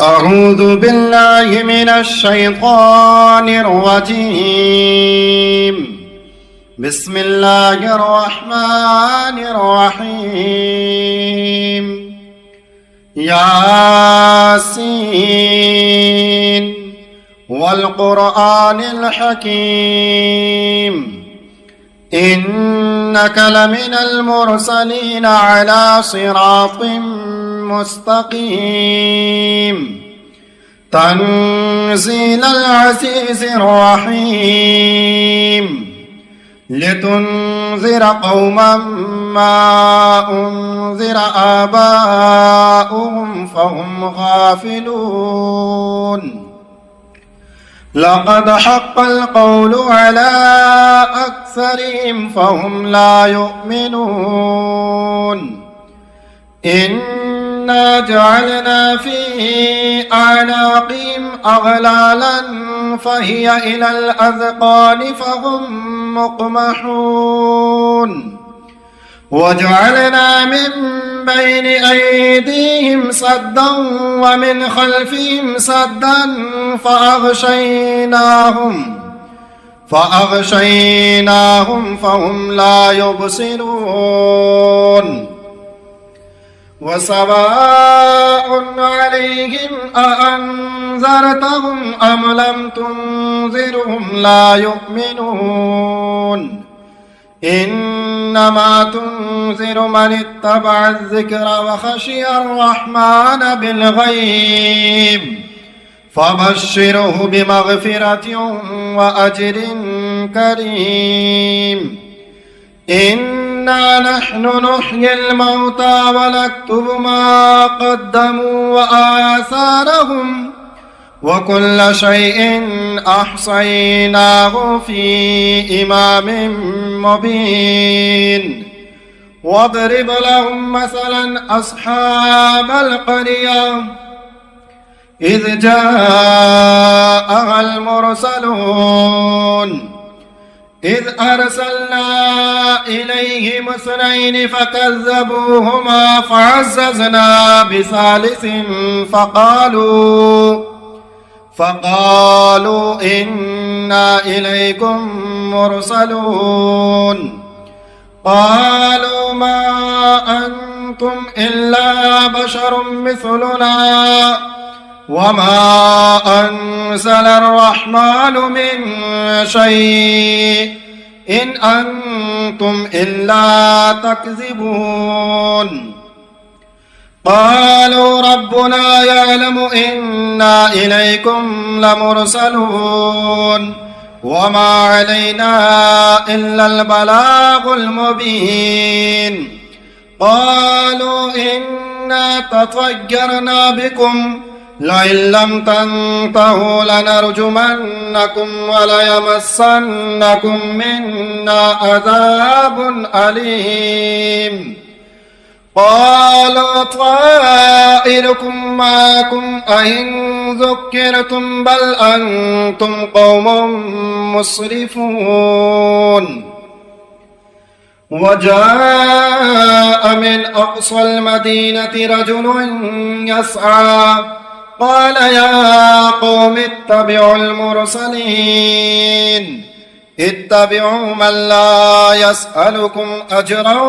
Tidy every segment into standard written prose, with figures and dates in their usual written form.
أعوذ بالله من الشيطان الرجيم. بسم الله الرحمن الرحيم. ياسين والقرآن الحكيم إنك لمن المرسلين على صراط مستقيم تنزيل العزيز الرحيم لتنذر قوما ما أنذر آباؤهم فهم غافلون لقد حق القول على أكثرهم فهم لا يؤمنون إنا جعلنا في أعناقهم أغلالا فهي إلى الأذقان فهم مقمحون وجعلنا من بين أيديهم سدا ومن خلفهم سدا فأغشيناهم فهم لا يبصرون وسواء عليهم أأنذرتهم أم لم تنذرهم لا يؤمنون إنما تنذر من اتبع الذكر وخشي الرحمن بالغيب فبشره بمغفرة وأجر كريم إنا نحن نحيي الموتى ونكتب ما قدموا وآثارهم وكل شيء أحصيناه في إمام مبين واضرب لهم مثلا أصحاب القرية إذ جاءها المرسلون إذ أرسلنا إليهم اثنين فكذبوهما فعززنا بثالث فقالوا إنا إليكم مرسلون قالوا ما أنتم إلا بشر مثلنا وما أنزل الرحمن من شيء إن أنتم إلا تكذبون قالوا ربنا يعلم إنا إليكم لمرسلون وما علينا إلا البلاغ المبين قالوا إنا تطيرنا بكم لئن لم تنتهوا لنرجمنكم وليمسنكم منا عذاب أليم قالوا طائركم معكم أئن ذكرتم بل أنتم قوم مسرفون وجاء من أقصى المدينة رجل يسعى قال يا قوم اتبعوا المرسلين اتبعوا من لا يسألكم أجرا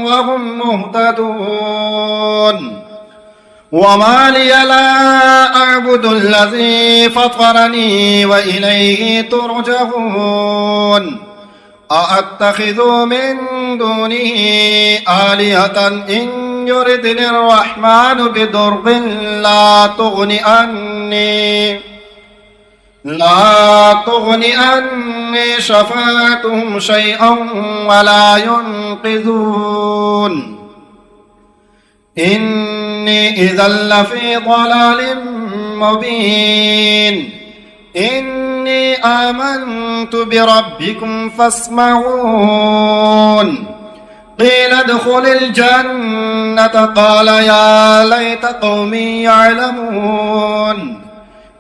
وهم مهتدون وما لي لا أعبد الذي فطرني وإليه ترجعون أأتخذ من دونه آلهة إن يردني الرحمن بضر لا تغني عني شفاعتهم شيئا ولا ينقذون إني إذا لفي ضلال مبين إني آمنت بربكم فاسمعون قيل ادخل الجنة قال يا ليت قومي يعلمون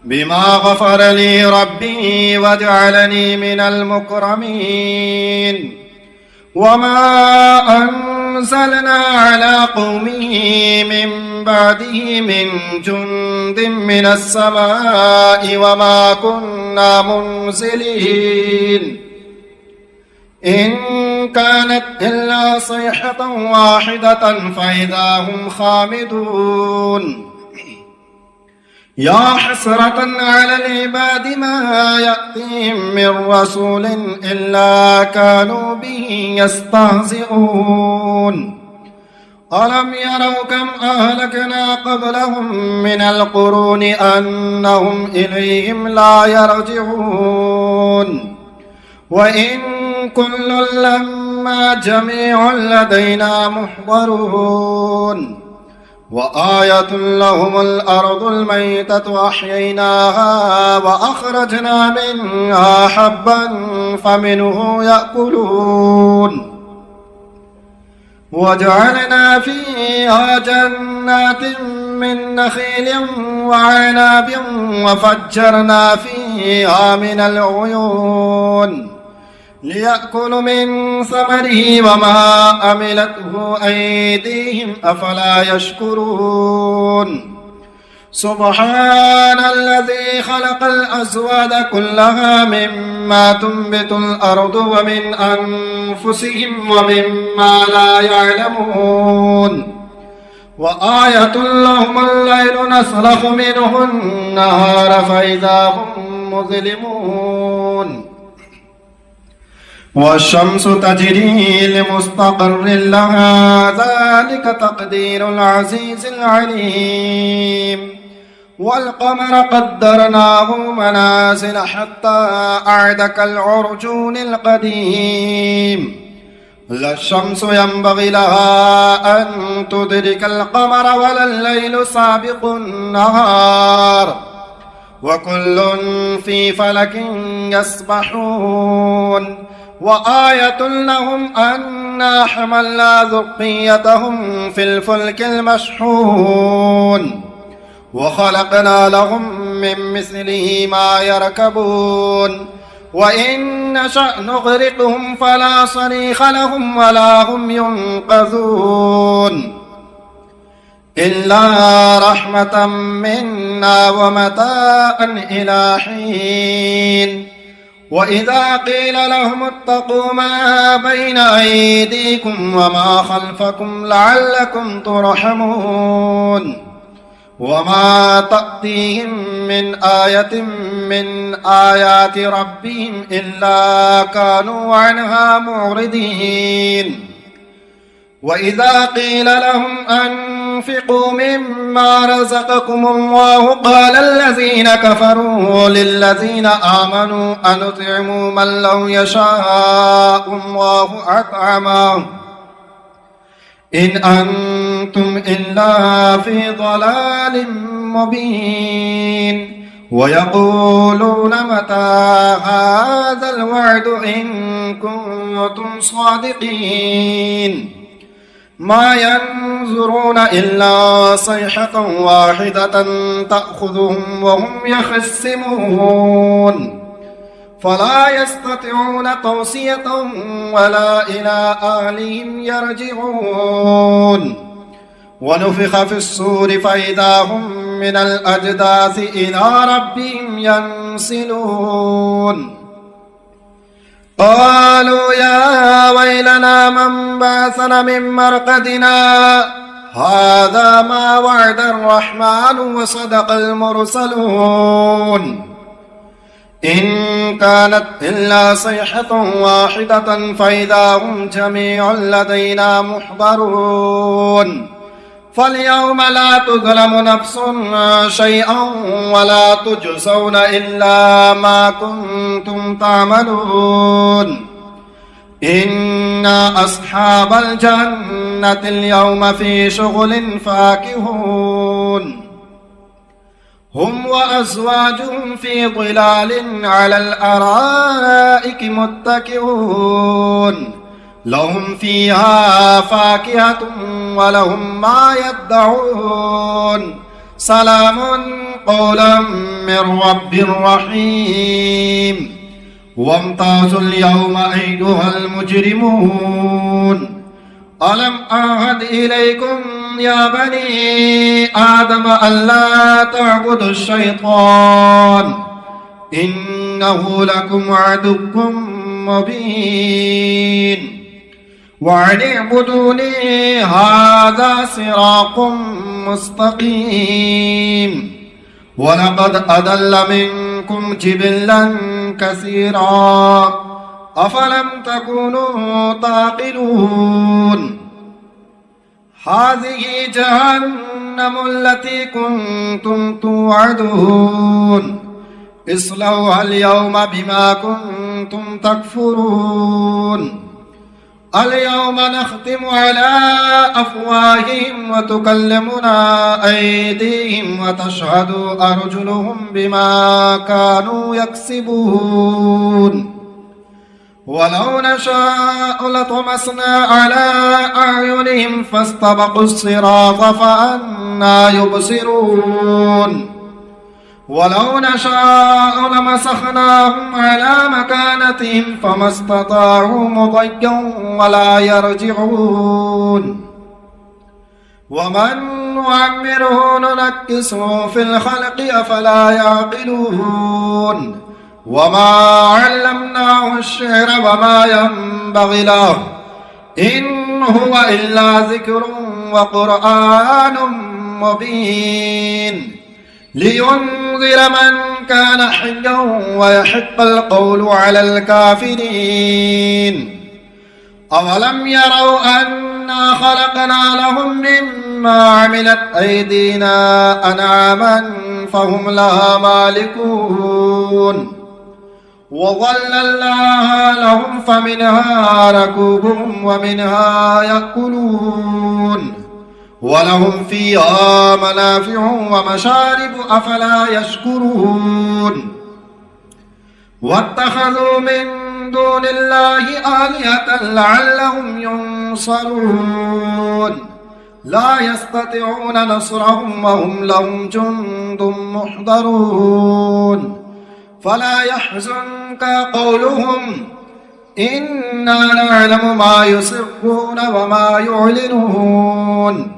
بما غفر لي ربي وجعلني من المكرمين وما أنزلنا على قومه من بعده من جند من السماء وما كنا منزلين إن كانت إلا صيحة واحدة فإذا هم خامدون يا حسرة على العباد ما يأتيهم من رسول إلا كانوا به يستهزئون ألم يروا كم أهلكنا قبلهم من القرون أنهم إليهم لا يرجعون وإن كل لما جميع لدينا محضرون وآية لهم الأرض الميتة أحييناها وأخرجنا منها حبا فمنه يأكلون وجعلنا فيها جنات من نخيل وعناب وفجرنا فيها من العيون ليأكلوا من ثمره وما عملته أيديهم أفلا يشكرون سبحان الذي خلق الأزواج كلها مما تنبت الأرض ومن أنفسهم ومما لا يعلمون وآية لهم الليل نسلخ منه النهار فإذا هم مظلمون والشمس تجري لمستقر لها ذلك تقدير العزيز العليم والقمر قدرناه منازل حتى أعد كالعرجون القديم لا الشمس ينبغي لها أن تدرك القمر ولا الليل سابق النهار وكل في فلك يسبحون وآية لهم أنا حملنا ذريتهم في الفلك المشحون وخلقنا لهم من مثله ما يركبون وإن نشأ نغرقهم فلا صريخ لهم ولا هم ينقذون إلا رحمة منا ومتاعا إلى حين وإذا قيل لهم اتقوا ما بين أيديكم وما خلفكم لعلكم ترحمون وما تأتيهم من آية من آيات ربهم إلا كانوا عنها معرضين وإذا قيل لهم أنفقوا مما رزقكم الله قال الذين كفروا للذين آمنوا أنطعم من لو يشاء الله أطعمه إن أنتم إلا في ضلال مبين ويقولون متى هذا الوعد إن كنتم صادقين ما ينظرون إلا صيحة واحدة تأخذهم وهم يخصمون فلا يستطيعون توصية ولا إلى أهلهم يرجعون ونفخ في الصور فإذا هم من الأجداث إلى ربهم ينسلون قالوا يا ويلنا من بعثنا من مرقدنا هذا ما وعد الرحمن وصدق المرسلون إن كانت إلا صيحة واحدة فإذا هم جميع لدينا محضرون فاليوم لا تظلم نفس شيئا ولا تجزون إلا ما كنتم تعملون إن أصحاب الجنة اليوم في شغل فاكهون هم وأزواجهم في ظلال على الأرائك متكئون لهم فيها فاكهة ولهم ما يدعون سلام قولا من رب رحيم وامتازوا اليوم أيها المجرمون ألم أعهد إليكم يا بني آدم ألا تعبدوا الشيطان إنه لكم عدو مبين وأن اعبدوني هذا صراط مستقيم ولقد أضل منكم جبلا كثيرا أفلم تكونوا تعقلون هذه جهنم التي كنتم توعدون اصلوها اليوم بما كنتم تكفرون اليوم نختم على أفواههم وتكلمنا أيديهم وتشهد أرجلهم بما كانوا يكسبون ولو نشاء لطمسنا على أعينهم فاستبقوا الصراط فأنى يبصرون ولو نشاء لمسخناهم على مكانتهم فما استطاعوا مضيا ولا يرجعون ومن نعمره ننكسه في الخلق أفلا يعقلون وما علمناه الشعر وما ينبغي له إن هو إلا ذكر وقرآن مبين لينذر من كان حيا ويحق القول على الكافرين أولم يروا أنا خلقنا لهم مما عملت أيدينا أنعاما فهم لها مالكون وظللناها لهم فمنها ركوبهم ومنها يأكلون ولهم فيها منافع ومشارب أفلا يشكرون واتخذوا من دون الله آلهة لعلهم ينصرون لا يستطيعون نصرهم وهم لهم جند محضرون فلا يحزنك قولهم إنا نعلم ما يسرون وما يعلنون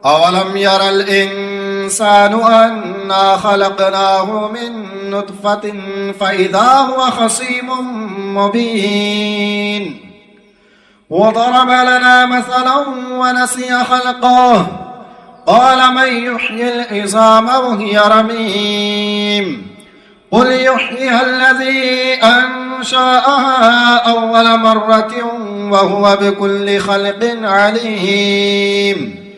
أولم ير الإنسان أنا خلقناه من نطفة فإذا هو خصيم مبين وضرب لنا مثلا ونسي خلقه قال من يحيي العظام وهي رميم قل يحييها الذي أنشأها أول مرة وهو بكل خلق عليم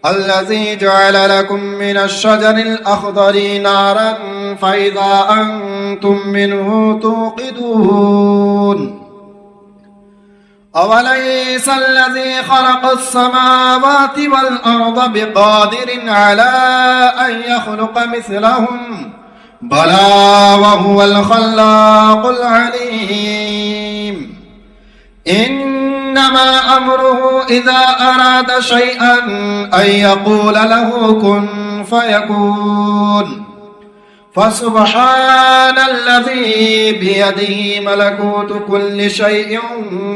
الذي جعل لكم من الشجر الأخضر نارا فإذا أنتم منه توقدون أوليس الذي خلق السماوات والأرض بقادر على أن يخلق مثلهم بلى وهو الخلاق العليم إنما أمره إذا أراد شيئا أن يقول له كن فيكون فسبحان الذي بيده ملكوت كل شيء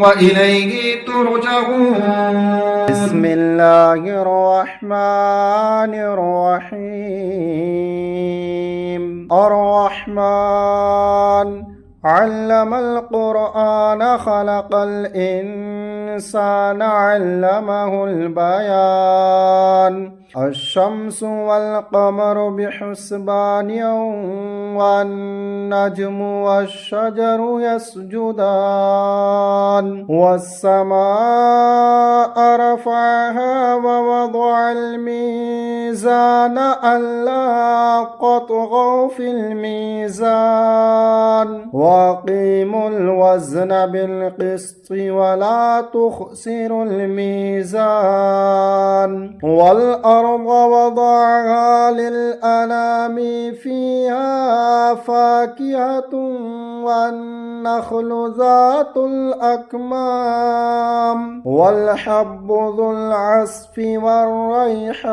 وإليه ترجعون بسم الله الرحمن الرحيم الرحمن علم القرآن خلق الإنسان علمه البيان الشمس والقمر بحسبان والنجم والشجر يسجدان والسماء رفعها ووضع الميزان ألا تطغوا في الميزان وأقيموا الوزن بالقسط ولا تخسروا الميزان والأرض وضعها للأنام فيها فاكهة والنخل ذات الأكمام والحب ذو العصف والريحان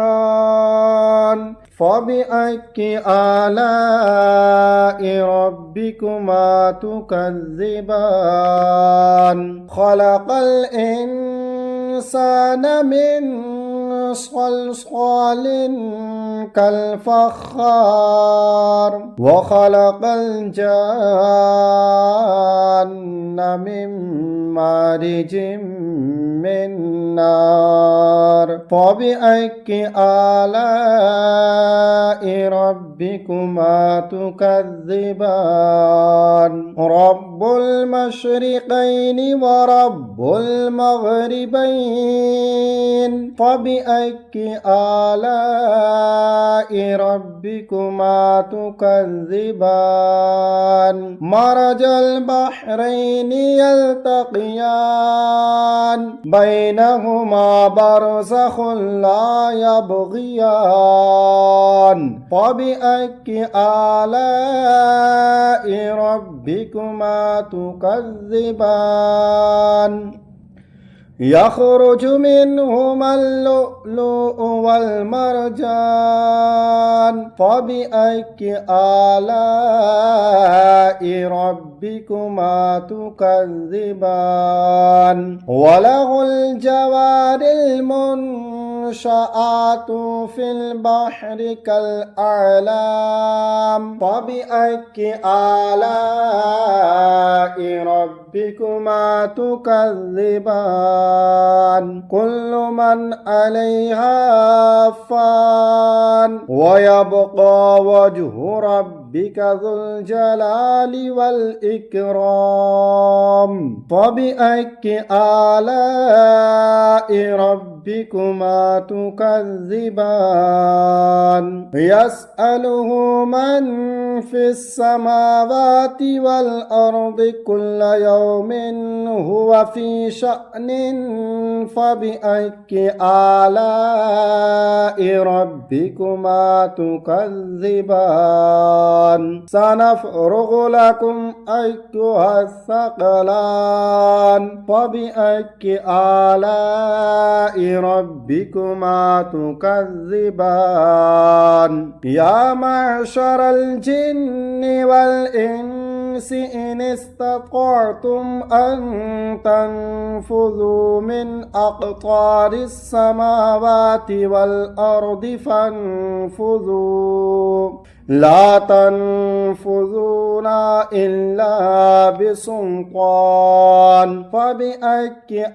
فبأي آلاء ربكما تكذبان خلق الإنسان الإنسان من صلصال كالفخار وخلق الجان من مارج من نار فبأي آلاء ربكما تكذبان رب المشرقين ورب المغربين فبأي آلاء ربكما تكذبان مرج البحرين يلتقيان بينهما برزخ لا يبغيان فبأي آلاء ربكما تكذبان يخرج منهما اللؤلؤ والمرجان فبأي آلاء ربكما تكذبان وله الجوار المنشآت في البحر كالأعلام فبأي آلاء ربكما تكذبان كل من عليها فان ويبقى وجه ربك ذو الجلال والإكرام فبأي آلاء ربكما تكذبان يسأله من في السماوات والأرض كل يوم هو في شأن فبأي آلاء ربكما تكذبان سنفرغ لكم أيها الثقلان فبأي آلاء ربكما تكذبان يا معشر الجن والإنس إن استطعتم أن تنفذوا من أقطار السماوات والأرض فانفذوا لا تنفذون إلا بسلطان فبأي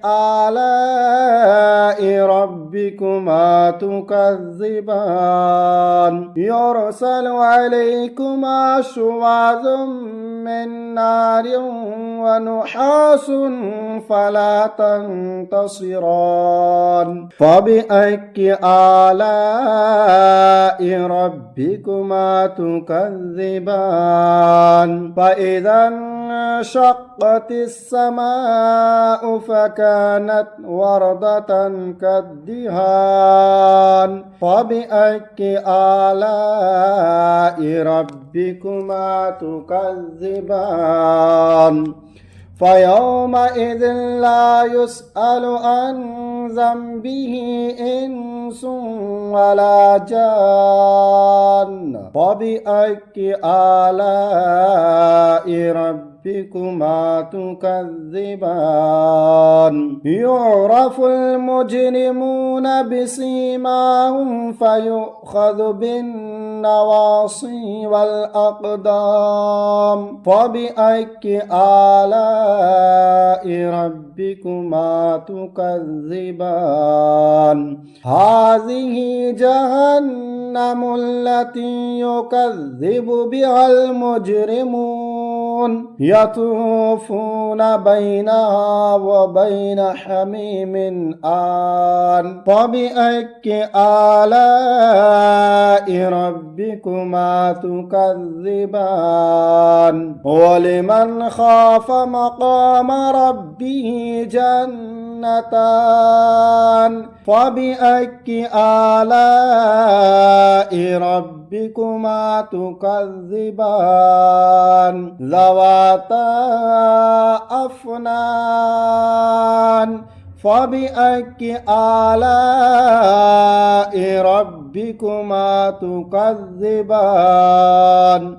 آلاء ربكما تكذبان يرسل عليكما شواظ من نار ونحاس فلا تنتصران فبأي آلاء ربكما تكذبان فإذا انشقت السماء فكانت وردة كالدهان فبأي آلاء ربكما تكذبان فيومئذ لا يسأل عن ذنبه إنس ولا جان فبأي آلاء ربكما تكذبان يعرف المجرمون بسيماهم فيؤخذ بالنواصي والأقدام فبأي آلاء ربكما تكذبان هذه جهنم التي يكذب بها المجرمون يطوفون بينها وبين حميم آن فبأي آلاء ربكما تكذبان ولمن خاف مقام ربه جنتان فبأي آلاء ربكما تكذبان ذواتا أفنان فبأي آلاء ربكما تكذبان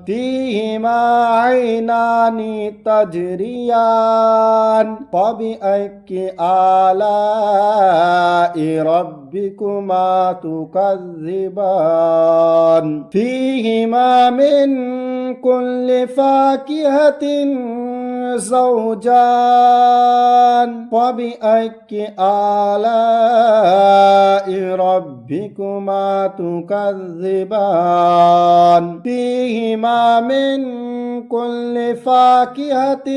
فيهما عينان تجريان فبأي آلاء ربكما تكذبان فيهما من كل فاكهة زوجان فبأي آلاء ربكما تكذبان فيهما من كل فاكهة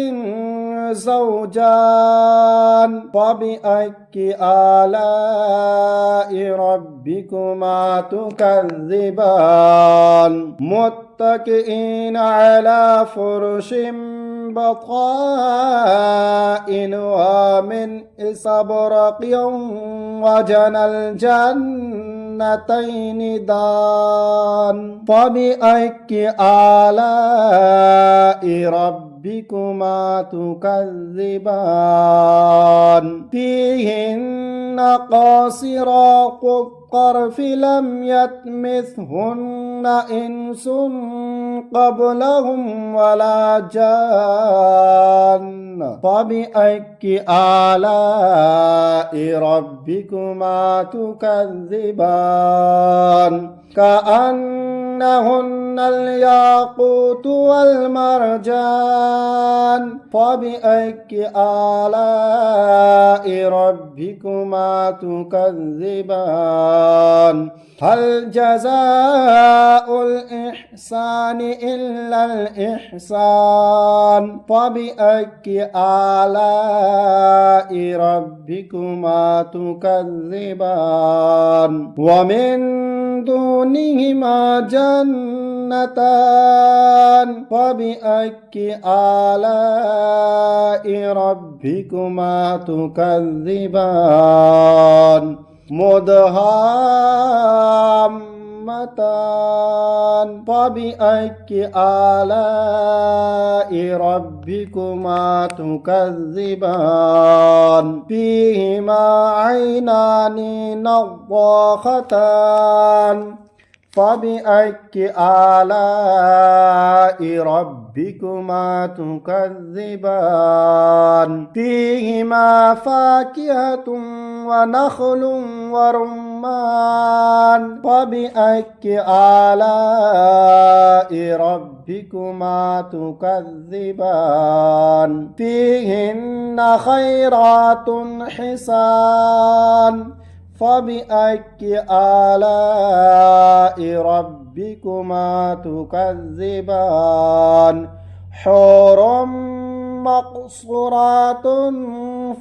زوجان فبأي آلاء ربكما تكذبان متكئين على فرش بطائنها من استبرق وجنى الجنتين دان فبأي آلاء ربكما تكذبان فيهن قاصرات الطرف لم يطمثهن إنس قبلهم ولا جان فبأي آلاء ربكما تكذبان كأنهن الياقوت والمرجان فبأي آلاء ربكما تكذبان هل جزاء الإحسان إلا الإحسان فبأي آلاء ربكما تكذبان ومن دونهما جنتان فبأي آلاء ربكما تكذبان مدهامتان فبأي آلاء ربكما تكذبان فيهما عينان نضاختان فبأي آلاء ربكما تكذبان فيهما فاكهة ونخل ورمان فبأي آلاء ربكما تكذبان فيهن خيرات حسان فبأي آلاء ربكما تكذبان حور مقصورات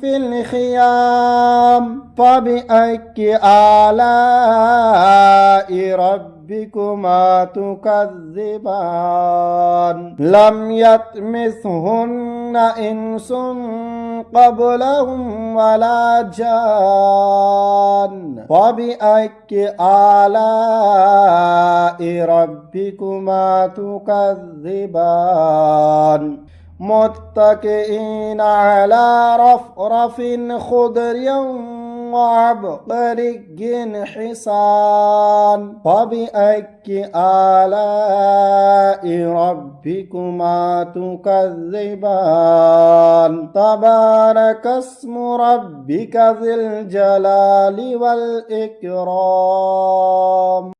في الخيام فبأي آلاء ربكما تكذبان لم يطمثهن إنس قبلهم ولا جان فبأي آلاء ربكما تكذبان متكئين على رفرف خضر وعبقري حسان فبأي آلاء ربكما تكذبان تبارك اسم ربك ذي الجلال والإكرام